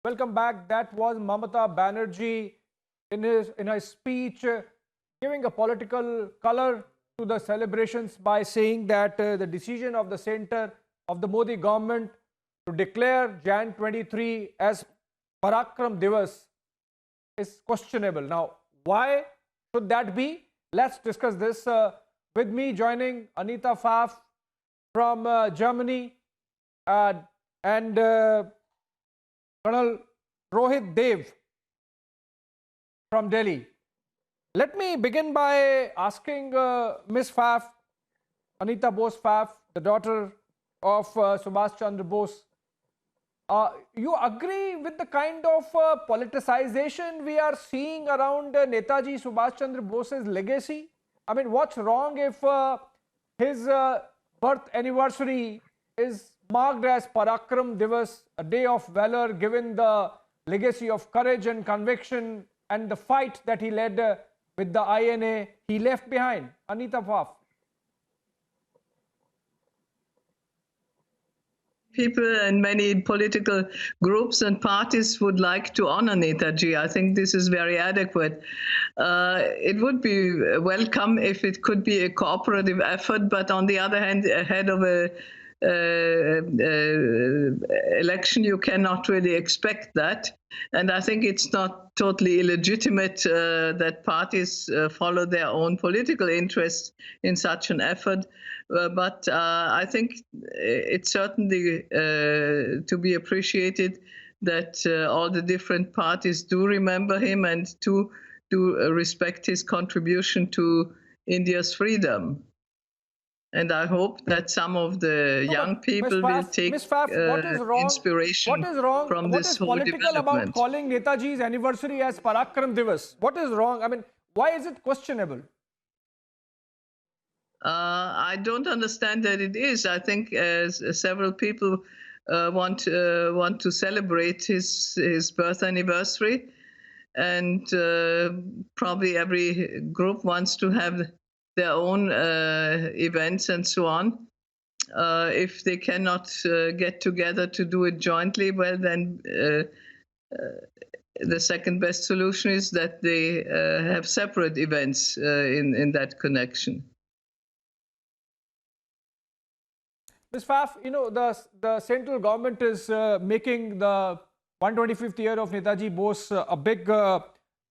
Welcome back. That was Mamata Banerjee in her speech giving a political color to the celebrations by saying that the decision of the center of the Modi government to declare Jan 23 as Parakram Divas is questionable. Now, why should that be? Let's discuss this. With me joining Anita Pfaff from Germany and Colonel Rohit Dev from Delhi. Let me begin by asking Ms. Pfaff, Anita Bose Pfaff, the daughter of Subhash Chandra Bose. You agree with the kind of politicization we are seeing around Netaji Subhash Chandra Bose's legacy? I mean, what's wrong if his birth anniversary is marked as Parakram Divas, a day of valor, given the legacy of courage and conviction and the fight that he led with the INA he left behind? Anita Pfaff. People and many political groups and parties would like to honor Netaji. I think this is very adequate. It would be welcome if it could be a cooperative effort, but on the other hand, ahead of a election, you cannot really expect that. And I think it's not totally illegitimate that parties follow their own political interests in such an effort. But I think it's certainly to be appreciated that all the different parties do remember him and do respect his contribution to India's freedom. And I hope that some of the young people will take inspiration from this whole development. What is political about calling Netaji's anniversary as Parakram Divas? What is wrong? I mean, why is it questionable? I don't understand that it is. I think several people want to celebrate his birth anniversary, and probably every group wants to have their own events and so on. If they cannot get together to do it jointly, well, then the second best solution is that they have separate events in that connection. Ms. Pfaff, you know, the central government is making the 125th year of Netaji Bose a big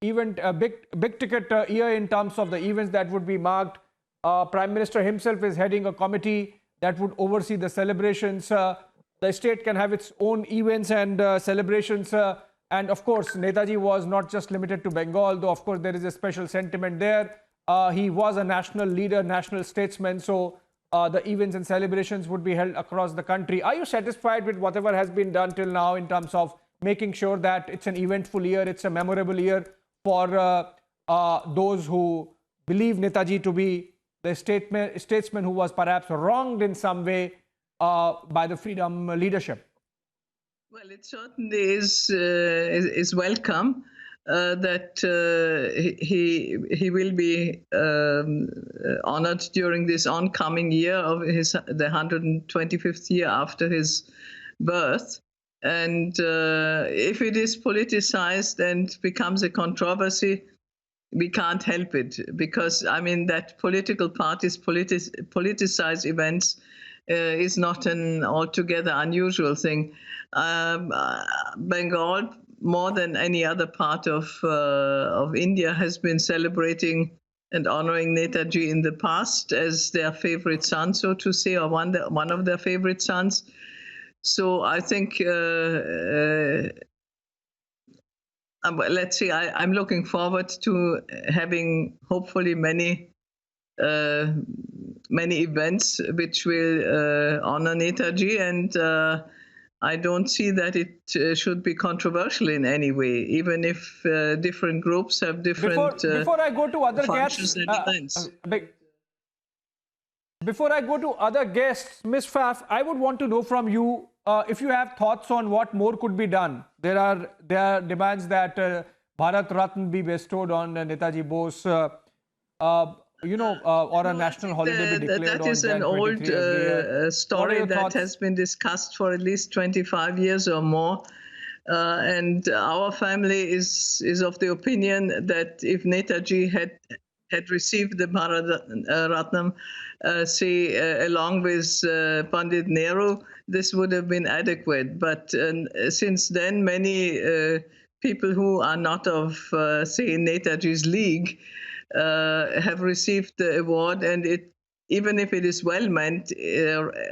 event, a big ticket year in terms of the events that would be marked. Prime Minister himself is heading a committee that would oversee the celebrations. The state can have its own events and celebrations. And of course, Netaji was not just limited to Bengal, though of course there is a special sentiment there. He was a national leader, national statesman. So the events and celebrations would be held across the country. Are you satisfied with whatever has been done till now in terms of making sure that it's an eventful year, it's a memorable year for those who believe Netaji to be the statesman who was perhaps wronged in some way by the freedom leadership? Well, it certainly is welcome. That he will be honored during this oncoming year of the 125th year after his birth. And if it is politicized and becomes a controversy, we can't help it, because I mean that political parties politicize events is not an altogether unusual thing. Bengal, more than any other part of India, has been celebrating and honoring Netaji in the past as their favorite son, so to say, or one of their favorite sons. So I think, let's see, I'm looking forward to having hopefully many events which will honor Netaji, and I don't see that it should be controversial in any way, even if different groups have different before I go to other functions guests, and events. Before I go to other guests, Ms. Pfaff, I would want to know from you if you have thoughts on what more could be done. There are demands that Bharat Ratna be bestowed on Netaji Bose. Or a national holiday be declared on That is an old story that has been discussed for at least 25 years or more. And our family is of the opinion that if Netaji had received the Bharat Ratnam, along with Pandit Nehru, this would have been adequate. But since then, many people who are not of, say, Netaji's league have received the award, and even if it is well meant,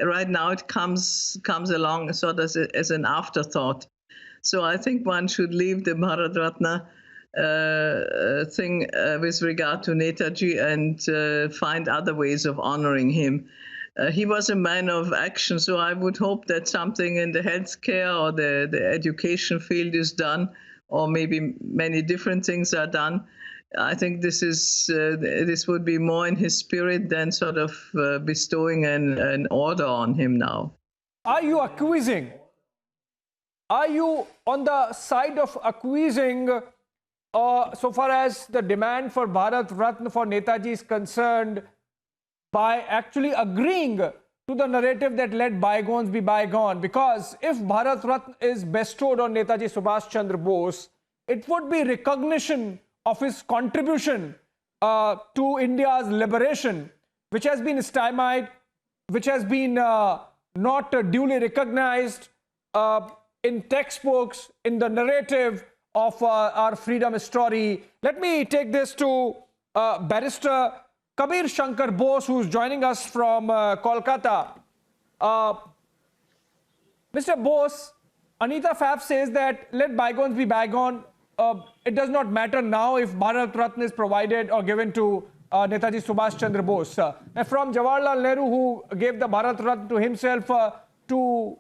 right now it comes along sort of as an afterthought. So I think one should leave the Bharat Ratna thing with regard to Netaji and find other ways of honoring him. He was a man of action, so I would hope that something in the healthcare or the education field is done, or maybe many different things are done. I think this would be more in his spirit than sort of bestowing an order on him now. Are you accusing? Are you on the side of accusing so far as the demand for Bharat Ratna for Netaji is concerned, by actually agreeing to the narrative that let bygones be bygone? Because if Bharat Ratna is bestowed on Netaji Subhash Chandra Bose, it would be recognition of his contribution to India's liberation, which has been stymied, which has been not duly recognized in textbooks, in the narrative of our freedom story. Let me take this to Barrister Kabir Shankar Bose, who's joining us from Kolkata. Mr. Bose, Anita Fab says that let bygones be bygone. It does not matter now if Bharat Ratna is provided or given to Netaji Subhash Chandra Bose. And from Jawaharlal Nehru, who gave the Bharat Ratna to himself to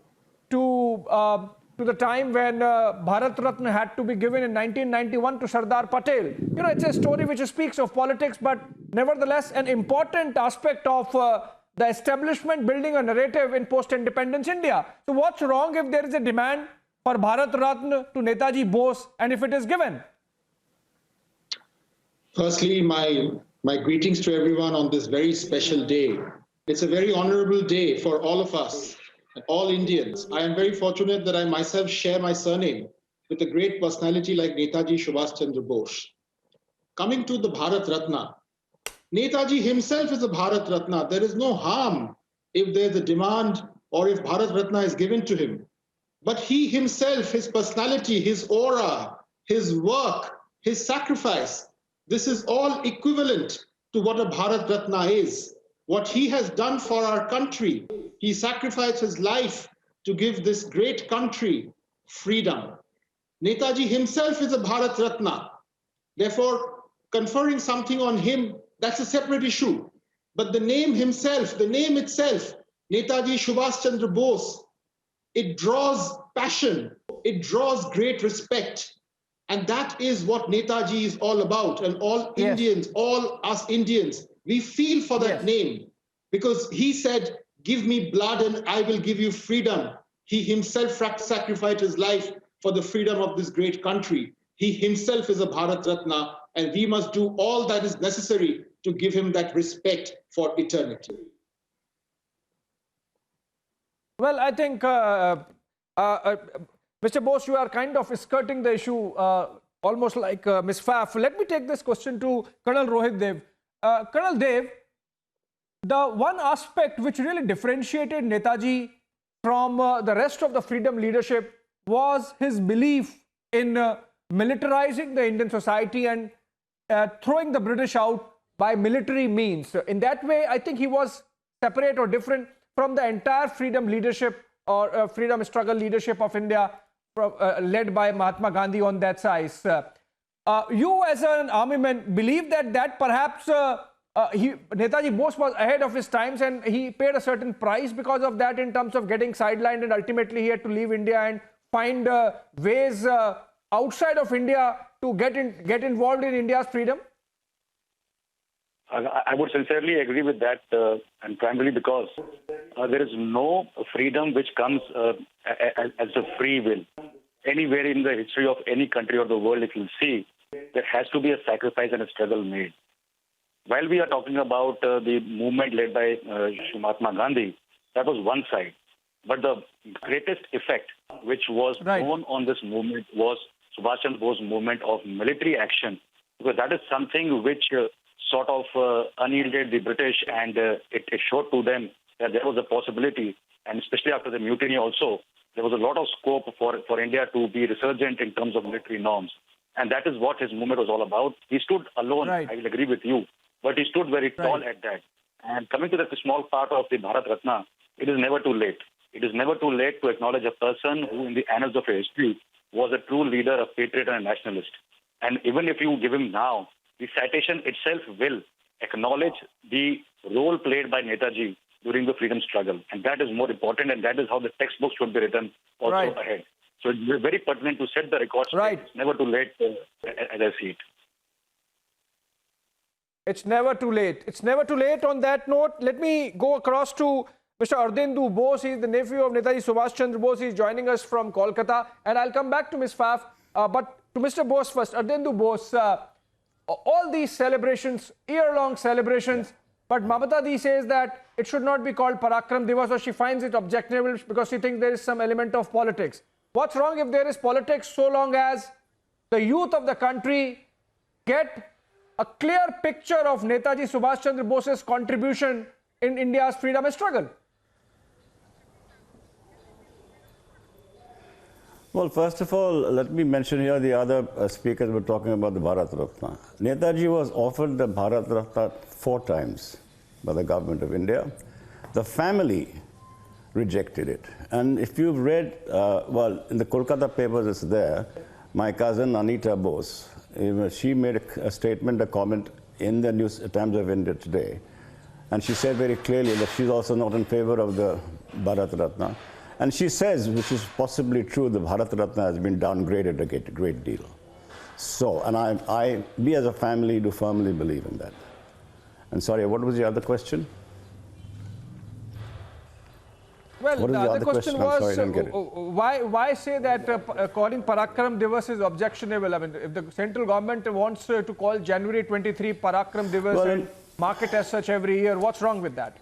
the time when Bharat Ratna had to be given in 1991 to Sardar Patel. You know, it's a story which speaks of politics, but nevertheless an important aspect of the establishment building a narrative in post-independence India. So what's wrong if there is a demand for Bharat Ratna to Netaji Bose, and if it is given? Firstly, my greetings to everyone on this very special day. It's a very honorable day for all of us, all Indians. I am very fortunate that I myself share my surname with a great personality like Netaji Subhash Chandra Bose. Coming to the Bharat Ratna, Netaji himself is a Bharat Ratna. There is no harm if there's a demand or if Bharat Ratna is given to him. But he himself, his personality, his aura, his work, his sacrifice, this is all equivalent to what a Bharat Ratna is. What he has done for our country, he sacrificed his life to give this great country freedom. Netaji himself is a Bharat Ratna. Therefore, conferring something on him, that's a separate issue. But the name himself, the name itself, Netaji Subhash Chandra Bose, it draws passion, it draws great respect. And that is what Netaji is all about. And all Indians, all us Indians, we feel for that name, because he said, give me blood and I will give you freedom. He himself sacrificed his life for the freedom of this great country. He himself is a Bharat Ratna, and we must do all that is necessary to give him that respect for eternity. Well, I think, Mr. Bose, you are kind of skirting the issue almost like Ms. Faf. Let me take this question to Colonel Rohit Dev. Colonel Dev, the one aspect which really differentiated Netaji from the rest of the freedom leadership was his belief in militarizing the Indian society and throwing the British out by military means. In that way, I think he was separate or different from the entire freedom leadership or freedom struggle leadership of India, led by Mahatma Gandhi on that size. You as an army man believe that perhaps Netaji Bose was ahead of his times and he paid a certain price because of that in terms of getting sidelined, and ultimately he had to leave India and find ways outside of India to get involved in India's freedom? I would sincerely agree with that, and primarily because there is no freedom which comes as a free will. Anywhere in the history of any country or the world, if you see, there has to be a sacrifice and a struggle made. While we are talking about the movement led by Mahatma Gandhi, that was one side. But the greatest effect which was known on this movement was Subhash Chandra Bose movement of military action, because that is something which sort of unyielded the British, and it showed to them that there was a possibility, and especially after the mutiny also, there was a lot of scope for India to be resurgent in terms of military norms. And that is what his movement was all about. He stood alone, I will agree with you, but he stood very tall at that. And coming to the small part of the Bharat Ratna, it is never too late. It is never too late to acknowledge a person who in the annals of history was a true leader, a patriot and a nationalist. And even if you give him now, the citation itself will acknowledge the role played by Netaji during the freedom struggle. And that is more important, and that is how the textbook should be written also ahead. So it's very pertinent to set the record straight. It's never too late, as I see it. It's never too late. It's never too late. On that note, let me go across to Mr. Ardindu Bose. He's the nephew of Netaji Subhash Chandra Bose. He's joining us from Kolkata. And I'll come back to Ms. Faf. But to Mr. Bose first. Ardindu Bose, all these celebrations, year-long celebrations, but Mamata Di says that it should not be called Parakram Divas, or she finds it objectionable because she thinks there is some element of politics. What's wrong if there is politics, so long as the youth of the country get a clear picture of Netaji Subhash Chandra Bose's contribution in India's freedom struggle? Well, first of all, let me mention here the other speakers were talking about the Bharat Ratna. Netaji was offered the Bharat Ratna 4 times by the government of India. The family rejected it. And if you've read, well, in the Kolkata papers it's there, my cousin Anita Bose, she made a statement, a comment in the News Times of India today. And she said very clearly that she's also not in favor of the Bharat Ratna. And she says, which is possibly true, the Bharat Ratna has been downgraded a great deal. So, and we as a family do firmly believe in that. And sorry, what was the other question? Well, the other question was, why say that calling Parakram Divas is objectionable? I mean, if the central government wants to call January 23 Parakram Divas and mark it as such every year, what's wrong with that?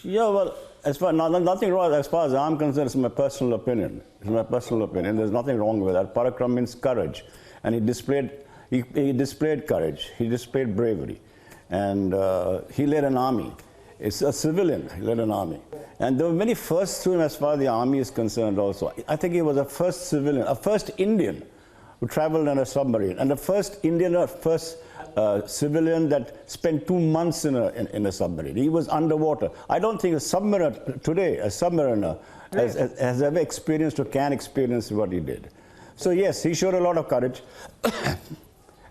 Yeah, well, nothing wrong as far as I'm concerned. It's my personal opinion. It's my personal opinion. There's nothing wrong with that. Parakram means courage, and he displayed courage. He displayed bravery, and he led an army. It's a civilian. He led an army, and there were many firsts to him as far as the army is concerned. Also, I think he was a first civilian, a first Indian who traveled in a submarine, and the first Indian, first civilian that spent 2 months in a submarine. He was underwater. I don't think a submariner today, a submariner, has ever experienced or can experience what he did. So yes, he showed a lot of courage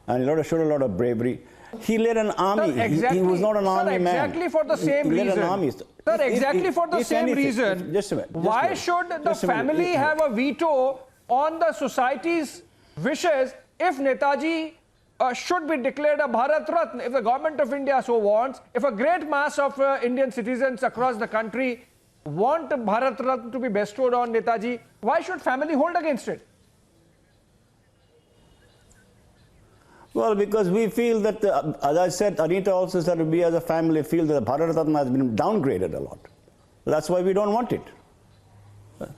and he showed a lot of bravery. He led an army. Sir, he was not an army man. Exactly for the same reason. Led an army. Sir, exactly for the same reason. Just a minute. Why should the family have a veto on the society's wishes if Netaji should be declared a Bharat Ratna? If the government of India so wants, if a great mass of Indian citizens across the country want Bharat Ratna to be bestowed on Netaji, why should family hold against it? Well, because we feel that, as I said, Anita also said, we as a family feel that the Bharat Ratna has been downgraded a lot. That's why we don't want it.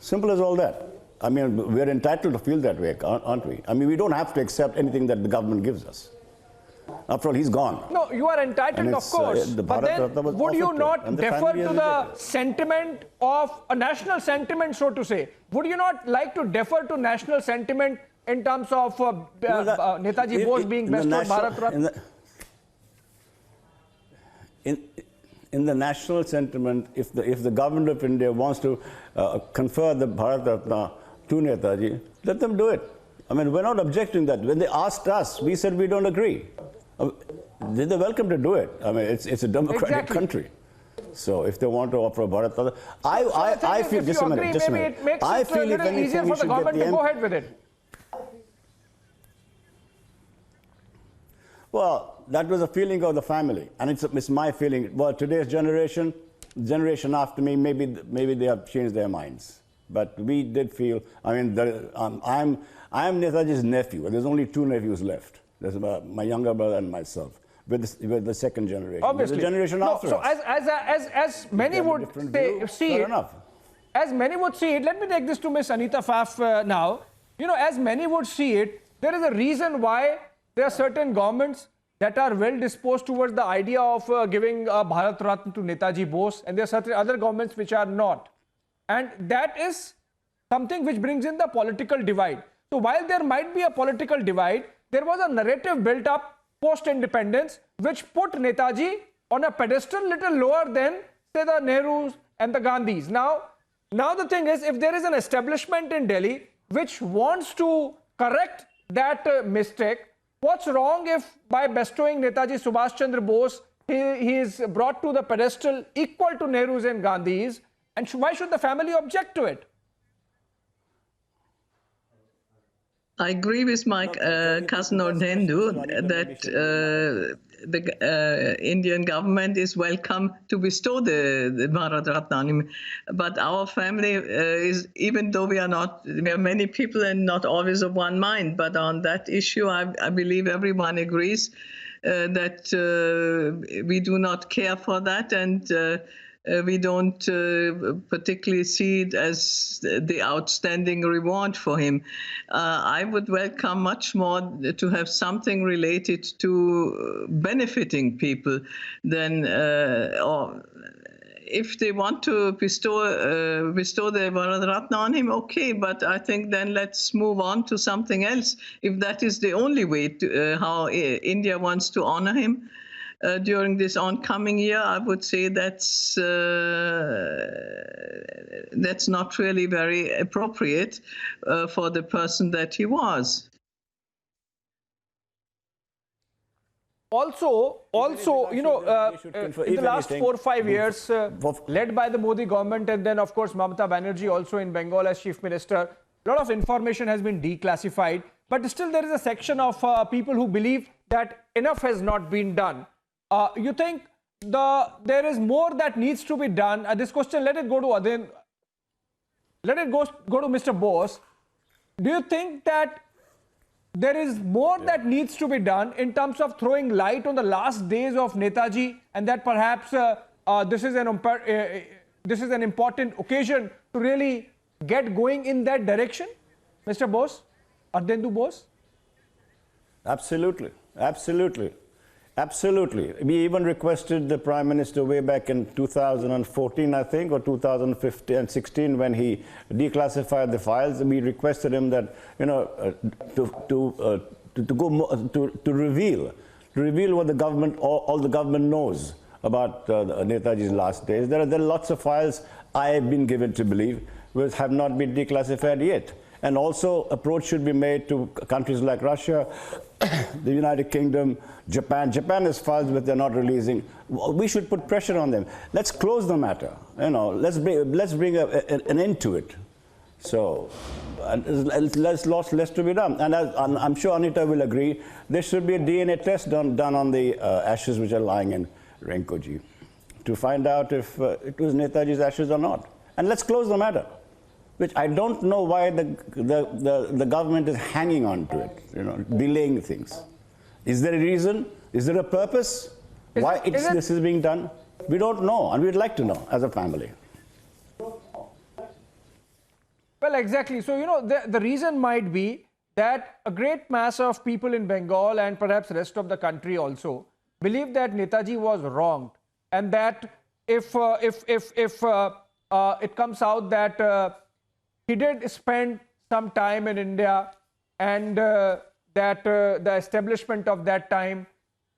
Simple as all that. I mean, we're entitled to feel that way, aren't we? I mean, we don't have to accept anything that the government gives us. After all, he's gone. No, you are entitled, of course. But then, would you not defer to the sentiment of a national sentiment, so to say? Would you not like to defer to national sentiment in terms of Netaji Bose being bestowed Bharat Ratna? In the national sentiment, if the government of India wants to confer the Bharat Ratna to Netaji, let them do it. I mean, we're not objecting that. When they asked us, we said we don't agree. They're welcome to do it. I mean, it's a democratic country. So if they want to offer a Bharat Ratna, I feel, just a minute, I feel if anything, easier for the government to go ahead with it. Well, that was a feeling of the family, and it's my feeling. Well, today's generation after me, maybe they have changed their minds. But we did feel. I mean, I'm Netaji's nephew. There's only 2 nephews left. There's my younger brother and myself. with the second generation. Obviously. The generation No, after so us. as many would see Fair it, enough. as many would see it, let me take this to Miss Anita Faf now. You know, as many would see it, there is a reason why there are certain governments that are well disposed towards the idea of giving Bharat Ratna to Netaji Bose, and there are certain other governments which are not. And that is something which brings in the political divide. So while there might be a political divide, there was a narrative built up post-independence which put Netaji on a pedestal little lower than, say, the Nehrus and the Gandhis. Now the thing is, if there is an establishment in Delhi which wants to correct that mistake, what's wrong if by bestowing Netaji Subhash Chandra Bose, he is brought to the pedestal equal to Nehrus and Gandhis, and why should the family object to it? I agree with my cousin Ordendu that the Indian government is welcome to bestow the Bharat Ratna on him. But our family is, even though we are many people and not always of one mind, but on that issue, I believe everyone agrees that we do not care for that, and we don't particularly see it as the outstanding reward for him. I would welcome much more to have something related to benefiting people than, or if they want to bestow the Bharat Ratna on him, okay, but I think then let's move on to something else. If that is the only way to, how India wants to honor him, during this oncoming year, I would say that's not really very appropriate for the person that he was. Also, you know, in the last 4 or 5 years, led by the Modi government, and then of course Mamata Banerjee also in Bengal as chief minister, a lot of information has been declassified, but still there is a section of people who believe that enough has not been done. You think there is more that needs to be done? This question, let it go to Adin. Let it go to Mr. Bose. Do you think that there is more that needs to be done in terms of throwing light on the last days of Netaji, and that perhaps this is an important occasion to really get going in that direction? Mr. Bose, Ardendu Bose? Absolutely, absolutely. Absolutely. We even requested the Prime Minister way back in 2014, I think, or 2015 and 16, when he declassified the files. We requested him that, you know, to reveal what the government, all the government knows about Netaji's last days. There are lots of files I have been given to believe which have not been declassified yet. And also, approach should be made to countries like Russia, the United Kingdom, Japan. Japan has files which they're not releasing. We should put pressure on them. Let's close the matter. You know, let's bring an end to it. So, there's lots less to be done. And I'm sure Anita will agree, there should be a DNA test done on the ashes which are lying in Renkoji to find out if it was Netaji's ashes or not. And let's close the matter. Which I don't know why the government is hanging on to it, you know, delaying things. Is there a reason? Is there a purpose? Why this is being done? We don't know, and we'd like to know as a family. Well, exactly. So, you know, the reason might be that a great mass of people in Bengal and perhaps the rest of the country also believe that Netaji was wronged, and that if it comes out that he did spend some time in India, and that the establishment of that time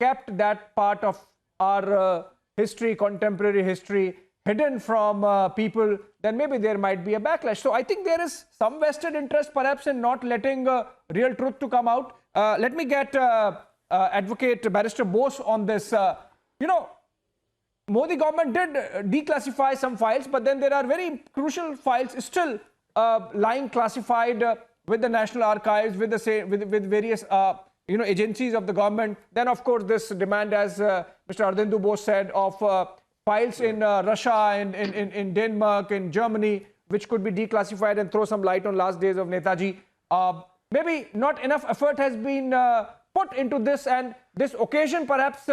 kept that part of our history, contemporary history, hidden from people, then maybe there might be a backlash. So I think there is some vested interest perhaps in not letting real truth to come out. Let me get Advocate Barrister Bose on this. You know, Modi government did declassify some files, but then there are very crucial files still lying classified with the National Archives, with various agencies of the government. Then of course this demand, as Mr. Ardendu Bose said, of files in Russia and in Denmark, in Germany, which could be declassified and throw some light on last days of Netaji. Maybe not enough effort has been put into this, and this occasion perhaps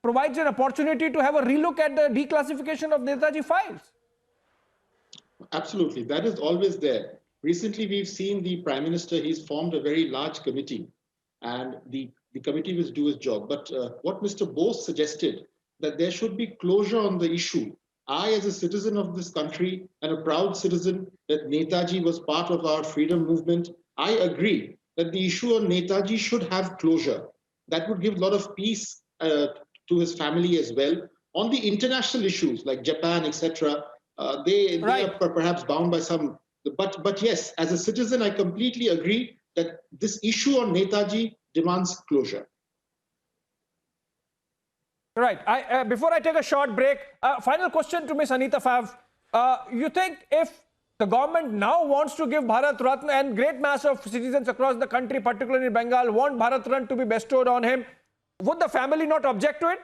provides an opportunity to have a relook at the declassification of Netaji files. Absolutely, that is always there. Recently, we've seen the Prime Minister, he's formed a very large committee, and the committee will do its job. But what Mr. Bose suggested, that there should be closure on the issue. I, as a citizen of this country and a proud citizen that Netaji was part of our freedom movement, I agree that the issue on Netaji should have closure. That would give a lot of peace to his family as well. On the international issues like Japan, etc., they are perhaps bound by some. But yes, as a citizen, I completely agree that this issue on Netaji demands closure. Right. Before I take a short break, final question to Ms. Anita Fav. You think if the government now wants to give Bharat Ratna, and great mass of citizens across the country, particularly in Bengal, want Bharat Ratna to be bestowed on him, would the family not object to it?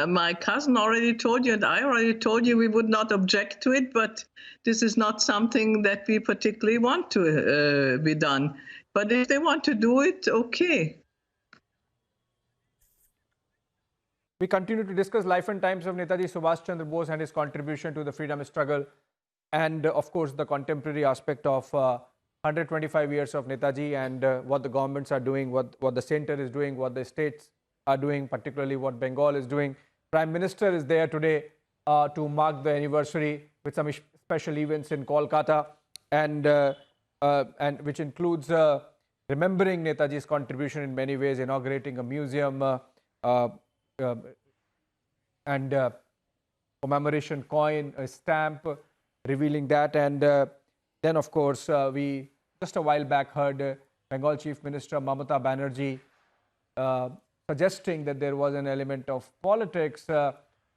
My cousin already told you, and I already told you, we would not object to it, but this is not something that we particularly want to be done. But if they want to do it, okay. We continue to discuss life and times of Netaji Subhash Chandra Bose and his contribution to the freedom struggle, and of course the contemporary aspect of 125 years of Netaji, and what the governments are doing, what the center is doing, what the states are doing, particularly what Bengal is doing. Prime Minister is there today to mark the anniversary with some special events in Kolkata, and which includes remembering Netaji's contribution in many ways, inaugurating a museum and commemoration coin, a stamp revealing that. And then of course we just a while back heard Bengal Chief Minister Mamata Banerjee suggesting that there was an element of politics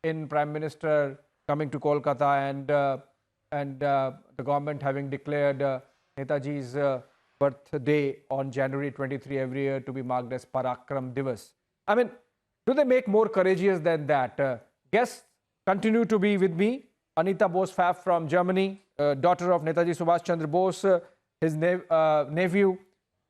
in Prime Minister coming to Kolkata, and the government having declared Netaji's birthday on January 23 every year to be marked as Parakram Divas. I mean, do they make more courageous than that? Guests continue to be with me. Anita Bose-Pfaff from Germany, daughter of Netaji Subhash Chandra Bose, his nephew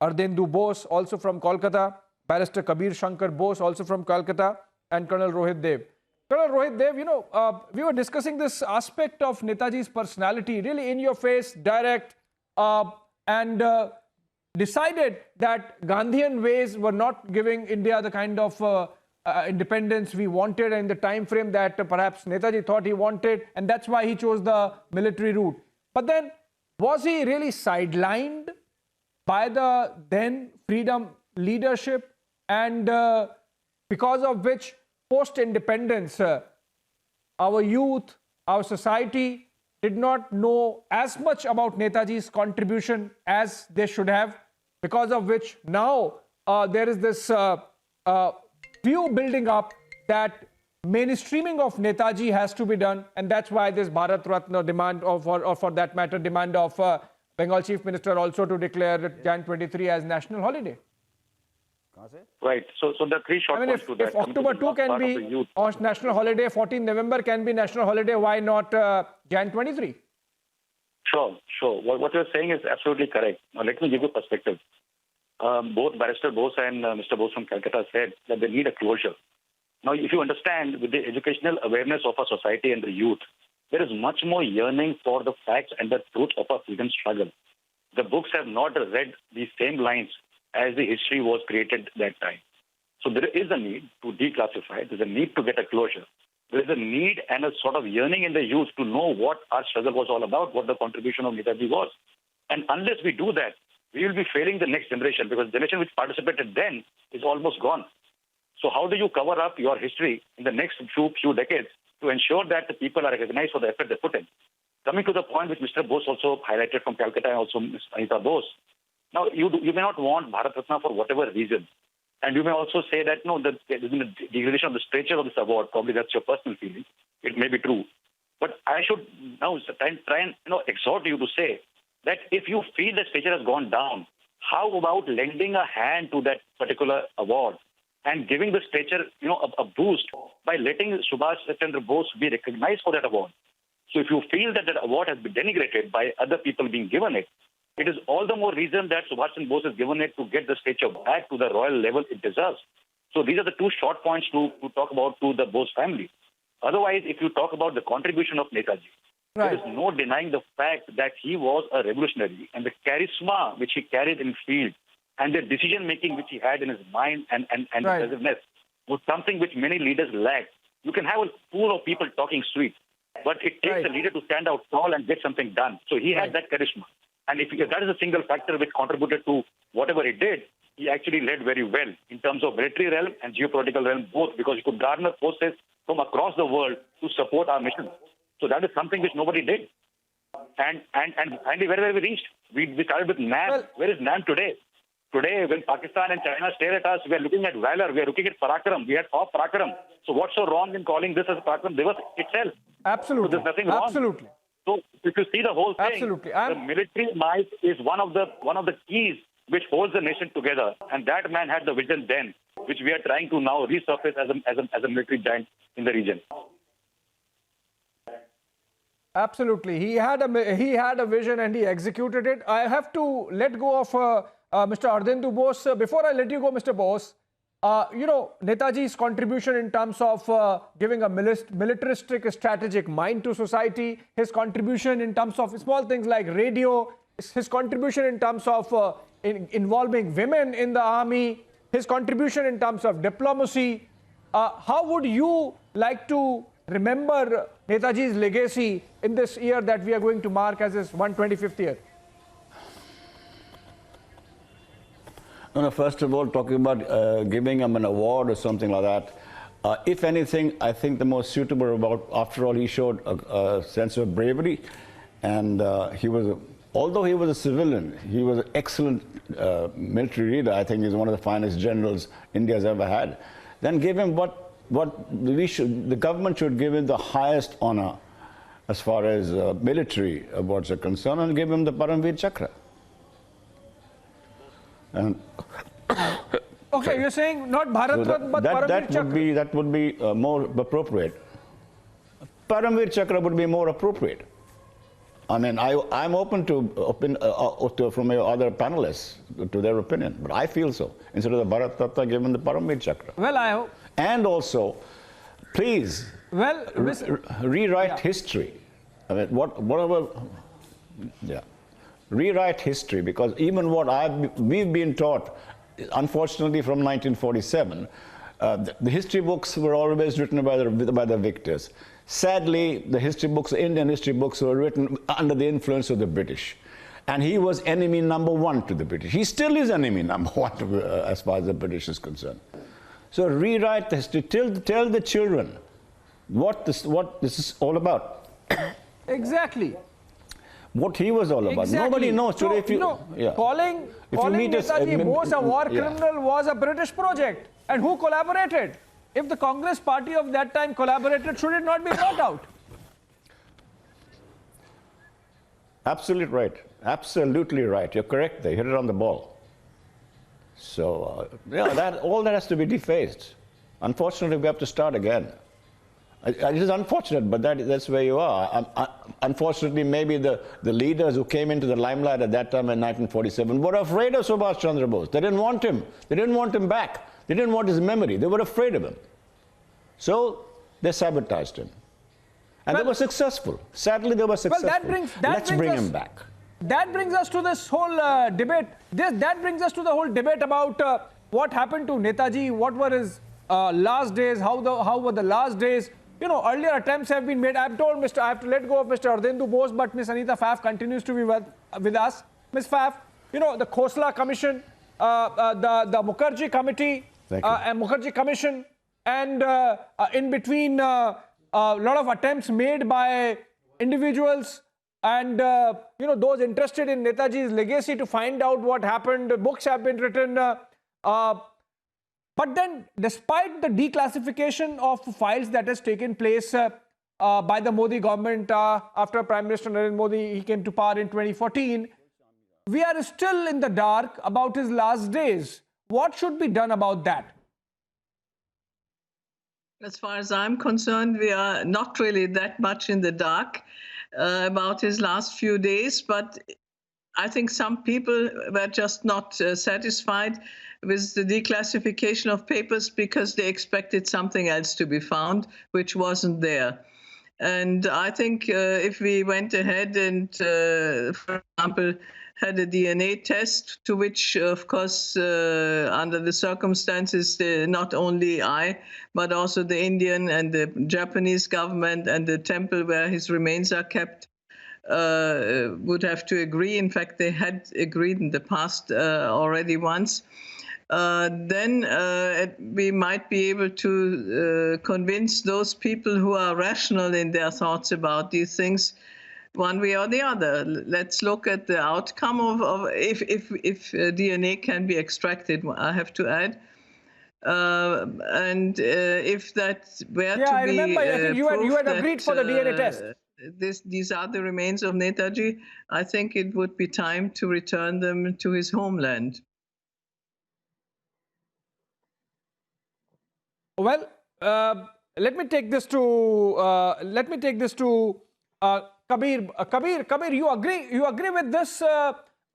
Ardendu Bose, also from Kolkata, Barrister Kabir Shankar Bose, also from Kolkata, and Colonel Rohit Dev. Colonel Rohit Dev, you know, we were discussing this aspect of Netaji's personality, really in your face, direct, and decided that Gandhian ways were not giving India the kind of independence we wanted in the time frame that perhaps Netaji thought he wanted, and that's why he chose the military route. But then, was he really sidelined by the then freedom leadership, and because of which post-independence our youth, our society did not know as much about Netaji's contribution as they should have, because of which now there is this view building up that mainstreaming of Netaji has to be done, and that's why this Bharat Ratna demand of, or for that matter, demand of Bengal Chief Minister also to declare Jan 23 as national holiday. Right. So there are three short points to that. If October 2 can be national holiday, 14 November can be national holiday, why not Jan 23? Sure. What you're saying is absolutely correct. Now, let me give you perspective. Both Barrister Bose and Mr. Bose from Calcutta said that they need a closure. Now, if you understand, with the educational awareness of our society and the youth, there is much more yearning for the facts and the truth of our freedom struggle. The books have not read these same lines as the history was created that time. So there is a need to declassify. There's a need to get a closure. There is a need and a sort of yearning in the youth to know what our struggle was all about, what the contribution of Netaji was. And unless we do that, we will be failing the next generation, because the generation which participated then is almost gone. So how do you cover up your history in the next few decades to ensure that the people are recognized for the effort they put in? Coming to the point which Mr. Bose also highlighted from Calcutta, and also Ms. Anita Bose. Now, you may not want Bharat Ratna for whatever reason. And you may also say that, no, there is a degradation of the stature of this award. Probably that's your personal feeling. It may be true. But I should now try and exhort you to say that if you feel the stature has gone down, how about lending a hand to that particular award and giving the stature, a boost by letting Subhash Chandra Bose be recognized for that award? So if you feel that that award has been denigrated by other people being given it, it is all the more reason that Subhash Chandra Bose has given it to get the stature back to the royal level it deserves. So these are the two short points to talk about to the Bose family. Otherwise, if you talk about the contribution of Netaji, Right. there is no denying the fact that he was a revolutionary, and the charisma which he carried in field and the decision-making which he had in his mind and Right. decisiveness was something which many leaders lack. You can have a pool of people talking sweet, but it takes Right. a leader to stand out tall and get something done. So he had that charisma. And if that is a single factor which contributed to whatever he did, he actually led very well in terms of military realm and geopolitical realm both, because he could garner forces from across the world to support our mission. So that is something which nobody did. And finally, where we reached? We started with NAM. Well- Where is NAM today? Today, when Pakistan and China stare at us, we are looking at valor, we are looking at Parakram. We had off Parakram. So what's so wrong in calling this as Parakram Divas itself? Absolutely. So there's nothing wrong. Absolutely. So if you see the whole thing, Absolutely. the military might is one of the keys which holds the nation together. And that man had the vision then, which we are trying to now resurface as a military giant in the region. Absolutely. He had a vision and he executed it. I have to let go of Mr. Ardhendu Bose. Before I let you go, Mr. Bose, Netaji's contribution in terms of giving a militaristic strategic mind to society, his contribution in terms of small things like radio, his contribution in terms of involving women in the army, his contribution in terms of diplomacy. How would you like to remember Netaji's legacy in this year that we are going to mark as his 125th year? No, first of all, talking about giving him an award or something like that, if anything, I think the most suitable about, after all, he showed a sense of bravery, and although he was a civilian, he was an excellent military leader. I think he's one of the finest generals India's ever had. Then give him the government should give him the highest honor as far as military awards are concerned, and give him the Paramveer Chakra. And Okay, you're saying not Bharat Ratna, but Paramveer Chakra. that would be more appropriate. Paramveer Chakra would be more appropriate. I mean, I'm open to from your other panelists to their opinion, but I feel so. Instead of the Bharat Ratna, give him the Paramveer Chakra. Well, I hope. And also, please, rewrite history. I mean, rewrite history, because even we've been taught, unfortunately, from 1947, the history books were always written by the victors. Sadly, the Indian history books were written under the influence of the British. And he was enemy number one to the British. He still is enemy number one as far as the British is concerned. So rewrite the history. Tell the children what this is all about. Exactly. What he was all about. Exactly. Nobody knows today. Calling Netaji Bose a war criminal was a British project. And who collaborated? If the Congress party of that time collaborated, should it not be brought out? Absolutely right. Absolutely right. You're correct there. You hit it on the ball. So, all that has to be defaced. Unfortunately, we have to start again. It is unfortunate, but that's where you are. Unfortunately, maybe the leaders who came into the limelight at that time in 1947 were afraid of Subhash Chandra Bose. They didn't want him. They didn't want him back. They didn't want his memory. They were afraid of him. So they sabotaged him. And they were successful. Sadly, they were successful. Let's bring him back. That brings us to this whole debate. That brings us to the whole debate about what happened to Netaji, what were his last days, how were the last days. Earlier attempts have been made. I have to let go of Mr. Ardhendu Bose, but Ms. Anita Pfaff continues to be with us. Ms. Pfaff, the Khosla Commission, the Mukherjee Committee, and Mukherjee Commission, and in between a lot of attempts made by individuals and those interested in Netaji's legacy to find out what happened. Books have been written. But then, despite the declassification of files that has taken place by the Modi government after Prime Minister Narendra Modi came to power in 2014, we are still in the dark about his last days. What should be done about that? As far as I'm concerned, we are not really that much in the dark about his last few days, but I think some people were just not satisfied with the declassification of papers because they expected something else to be found, which wasn't there. And I think if we went ahead and, for example, had a DNA test, to which, of course, under the circumstances, not only I, but also the Indian and the Japanese government and the temple where his remains are kept, would have to agree. In fact, they had agreed in the past already once. Then we might be able to convince those people who are rational in their thoughts about these things one way or the other. Let's look at the outcome of if DNA can be extracted, I have to add. And if that were Yeah, to I be remember. I think you had agreed for the DNA test. These are the remains of Netaji, I think it would be time to return them to his homeland. Well, let me take this to Kabir. Kabir, you agree? You agree with this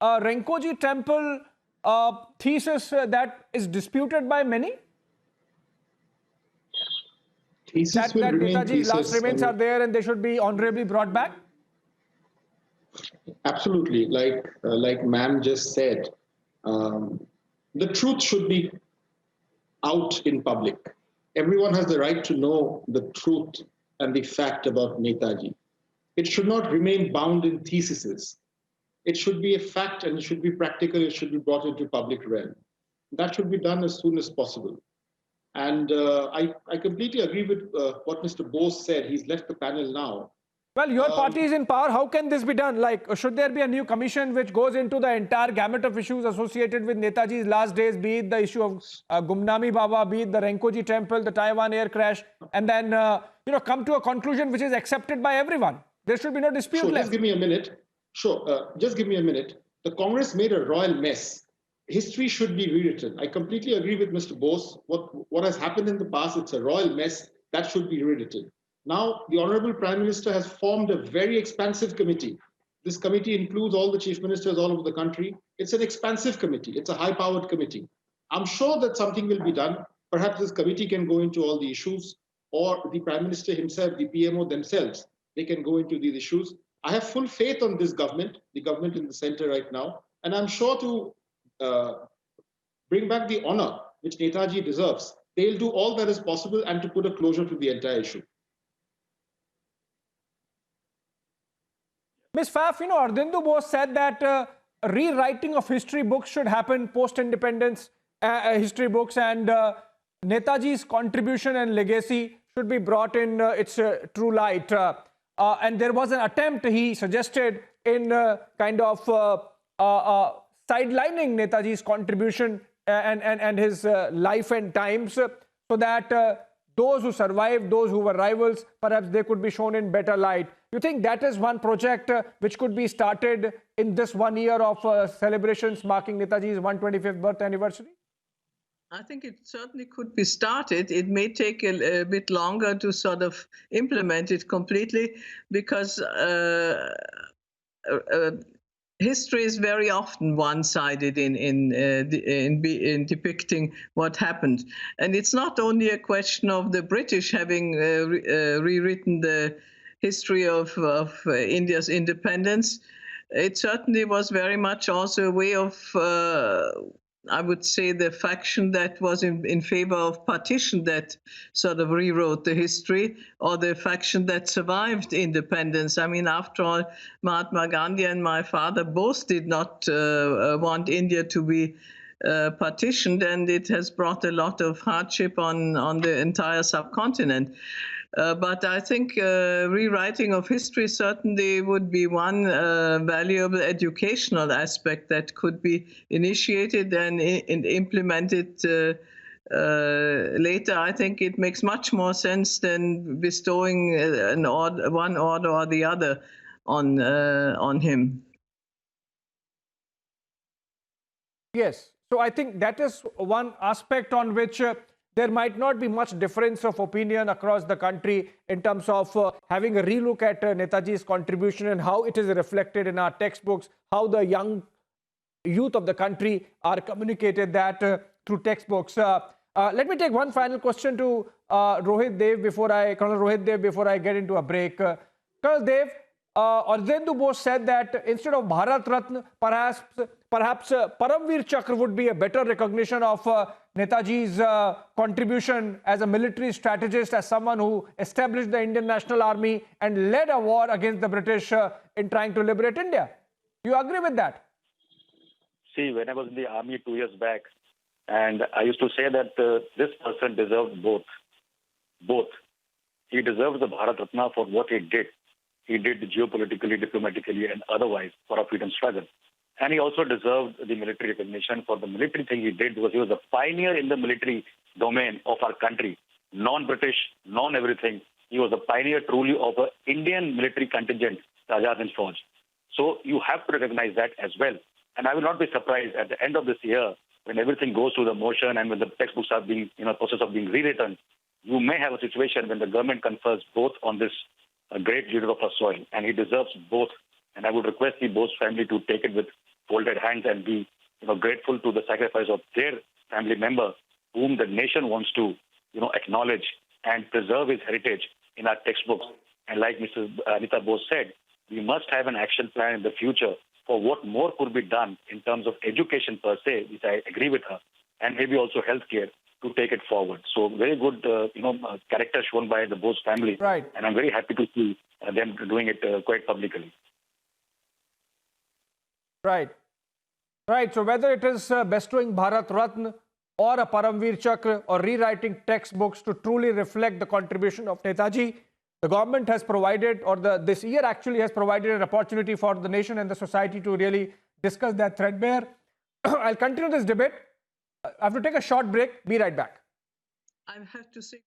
Renkoji temple thesis that is disputed by many? Thesis will That remain Netaji's last thesis. remains are there and they should be honorably brought back? Absolutely, like ma'am just said, the truth should be out in public. Everyone has the right to know the truth and the fact about Netaji. It should not remain bound in theses. It should be a fact and it should be practical. It should be brought into public realm. That should be done as soon as possible. And I completely agree with what Mr. Bose said. He's left the panel now. Well, your party is in power. How can this be done? Like, should there be a new commission which goes into the entire gamut of issues associated with Netaji's last days, be it the issue of Gumnami Baba, be it the Renkoji temple, the Taiwan air crash, and then, come to a conclusion which is accepted by everyone? There should be no dispute Sure, left. just give me a minute. Sure, just give me a minute. The Congress made a royal mess. History should be rewritten. I completely agree with Mr. Bose. What has happened in the past, it's a royal mess. That should be rewritten. Now, the Honorable Prime Minister has formed a very expansive committee. This committee includes all the chief ministers all over the country. It's an expansive committee. It's a high-powered committee. I'm sure that something will be done. Perhaps this committee can go into all the issues, or the Prime Minister himself, the PMO themselves, they can go into these issues. I have full faith on this government, the government in the center right now, and I'm sure to bring back the honor which Netaji deserves. They'll do all that is possible and to put a closure to the entire issue. Ms. Faf, Ardindu Bose said that rewriting of history books should happen post-independence history books, and Netaji's contribution and legacy should be brought in its true light. And there was an attempt, he suggested, in kind of sidelining Netaji's contribution and his life and times, so that those who survived, those who were rivals, perhaps they could be shown in better light. You think that is one project which could be started in this 1 year of celebrations marking Netaji's 125th birth anniversary? I think it certainly could be started. It may take a bit longer to sort of implement it completely, because history is very often one-sided in depicting what happened. And it's not only a question of the British having rewritten the history of India's independence. It certainly was very much also a way of, I would say, the faction that was in favor of partition that sort of rewrote the history, or the faction that survived independence. I mean, after all, Mahatma Gandhi and my father both did not want India to be partitioned, and it has brought a lot of hardship on the entire subcontinent. But I think rewriting of history certainly would be one valuable educational aspect that could be initiated and implemented later. I think it makes much more sense than bestowing one order or the other on him. Yes. So I think that is one aspect on which there might not be much difference of opinion across the country in terms of having a relook at Netaji's contribution and how it is reflected in our textbooks, how the young youth of the country are communicated that through textbooks. Let me take one final question to Colonel Rohit Dev before I get into a break. Colonel Dev, Ardhendu Bose said that instead of Bharat Ratna, perhaps Paramveer Chakra would be a better recognition of Netaji's contribution as a military strategist, as someone who established the Indian National Army and led a war against the British in trying to liberate India. Do you agree with that? See, when I was in the army 2 years back, and I used to say that this person deserved both. Both. He deserves the Bharat Ratna for what he did. He did geopolitically, diplomatically, and otherwise for our freedom struggle. And he also deserved the military recognition for the military thing he did, because he was a pioneer in the military domain of our country. Non-British, non-everything. He was a pioneer truly of an Indian military contingent, the Azad Hind Fauj. So you have to recognize that as well. And I will not be surprised at the end of this year, when everything goes through the motion and when the textbooks are being, process of being rewritten, you may have a situation when the government confers both on this great leader of our soil, and he deserves both. And I would request the Bose family to take it with folded hands and be, grateful to the sacrifice of their family member, whom the nation wants to, acknowledge and preserve his heritage in our textbooks. And like Mrs. Anita Bose said, we must have an action plan in the future for what more could be done in terms of education per se, which I agree with her, and maybe also healthcare to take it forward. So very good, character shown by the Bose family. Right. And I'm very happy to see them doing it quite publicly. Right. Right. So whether it is bestowing Bharat Ratna or a Paramveer Chakra or rewriting textbooks to truly reflect the contribution of Netaji, the government has provided, or this year actually has provided an opportunity for the nation and the society to really discuss that threadbare. I'll continue this debate. I have to take a short break. Be right back. I have to say.